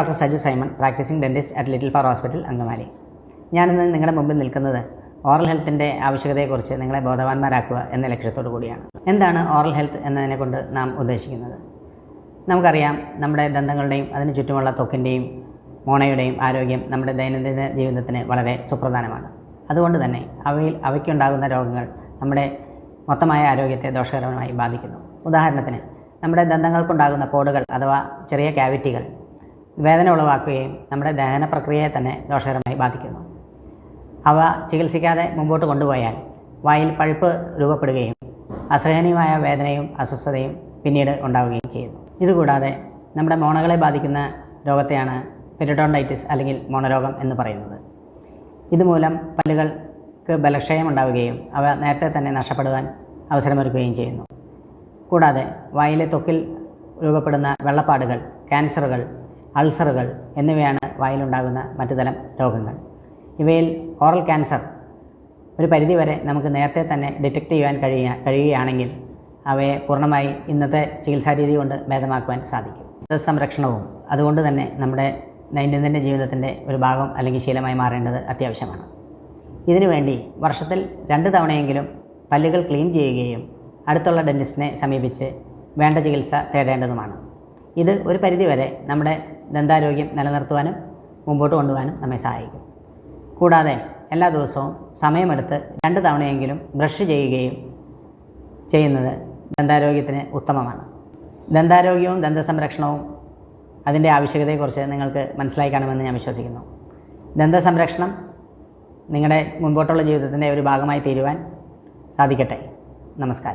Doctor Saju Simon, practising dentist at little far hospital, Angamaly. ഞാനിന്ന് നിങ്ങളുടെ മുമ്പിൽ നിൽക്കുന്നത് ഓറൽ ഹെൽത്തിൻ്റെ ആവശ്യകതയെക്കുറിച്ച് നിങ്ങളെ ബോധവാന്മാരാക്കുക എന്ന ലക്ഷ്യത്തോടു കൂടിയാണ്. എന്താണ് ഓറൽ ഹെൽത്ത് എന്നതിനെ കൊണ്ട് നാം ഉദ്ദേശിക്കുന്നത്? നമുക്കറിയാം, നമ്മുടെ ദന്തങ്ങളുടെയും അതിന് ചുറ്റുമുള്ള ത്വക്കിൻ്റെയും മോണയുടെയും ആരോഗ്യം നമ്മുടെ ദൈനംദിന ജീവിതത്തിന് വളരെ സുപ്രധാനമാണ്. അതുകൊണ്ട് തന്നെ അവയ്ക്കുണ്ടാകുന്ന രോഗങ്ങൾ നമ്മുടെ മൊത്തമായ ആരോഗ്യത്തെ ദോഷകരമായി ബാധിക്കുന്നു. ഉദാഹരണത്തിന്, നമ്മുടെ ദന്തങ്ങൾക്കുണ്ടാകുന്ന കോടുകൾ അഥവാ ചെറിയ ക്യാവിറ്റികൾ വേദന ഉളവാക്കുകയും നമ്മുടെ ദഹന പ്രക്രിയയെ തന്നെ ദോഷകരമായി ബാധിക്കുന്നു. അവ ചികിത്സിക്കാതെ മുമ്പോട്ട് കൊണ്ടുപോയാൽ വായിൽ പഴുപ്പ് രൂപപ്പെടുകയും അസഹനീയമായ വേദനയും അസ്വസ്ഥതയും പിന്നീട് ഉണ്ടാവുകയും ചെയ്യുന്നു. ഇതുകൂടാതെ നമ്മുടെ മോണകളെ ബാധിക്കുന്ന രോഗത്തെയാണ് പെരിഡോണ്ടൈറ്റിസ് അല്ലെങ്കിൽ മോണരോഗം എന്ന് പറയുന്നത്. ഇതുമൂലം പല്ലുകൾക്ക് ബലക്ഷയം ഉണ്ടാവുകയും അവ നേരത്തെ തന്നെ നഷ്ടപ്പെടുവാൻ അവസരമൊരുക്കുകയും ചെയ്യുന്നു. കൂടാതെ വായിലെ ത്വക്കിൽ രൂപപ്പെടുന്ന വെള്ളപ്പാടുകൾ, ക്യാൻസറുകൾ, അൾസറുകൾ എന്നിവയാണ് വായിലുണ്ടാകുന്ന മറ്റു തരം രോഗങ്ങൾ. ഇവയിൽ ഓറൽ ക്യാൻസർ ഒരു പരിധിവരെ നമുക്ക് നേരത്തെ തന്നെ ഡിറ്റക്റ്റ് ചെയ്യാൻ കഴിയുകയാണെങ്കിൽ അവയെ പൂർണ്ണമായി ഇന്നത്തെ ചികിത്സാരീതി കൊണ്ട് ഭേദമാക്കുവാൻ സാധിക്കും. സംരക്ഷണവും അതുകൊണ്ട് തന്നെ നമ്മുടെ ദൈനംദിന ജീവിതത്തിൻ്റെ ഒരു ഭാഗം അല്ലെങ്കിൽ ശീലമായി മാറേണ്ടത് അത്യാവശ്യമാണ്. ഇതിനുവേണ്ടി വർഷത്തിൽ 2 തവണയെങ്കിലും പല്ലുകൾ ക്ലീൻ ചെയ്യുകയും അടുത്തുള്ള ഡെന്റിസ്റ്റിനെ സമീപിച്ച് വേണ്ട ചികിത്സ തേടേണ്ടതുമാണ്. ഇത് ഒരു പരിധിവരെ നമ്മുടെ ദന്താരോഗ്യം നിലനിർത്തുവാനും മുമ്പോട്ട് കൊണ്ടുപോകാനും നമ്മെ സഹായിക്കും. കൂടാതെ എല്ലാ ദിവസവും സമയമെടുത്ത് 2 തവണയെങ്കിലും ബ്രഷ് ചെയ്യുന്നത് ദന്താരോഗ്യത്തിന് ഉത്തമമാണ്. ദന്താരോഗ്യവും ദന്തസംരക്ഷണവും അതിൻ്റെ ആവശ്യകതയെക്കുറിച്ച് നിങ്ങൾക്ക് മനസ്സിലായി കാണുമെന്ന് ഞാൻ വിശ്വസിക്കുന്നു. ദന്തസംരക്ഷണം നിങ്ങളുടെ മുമ്പോട്ടുള്ള ജീവിതത്തിൻ്റെ ഒരു ഭാഗമായി തീരുവാൻ സാധിക്കട്ടെ. നമസ്കാരം.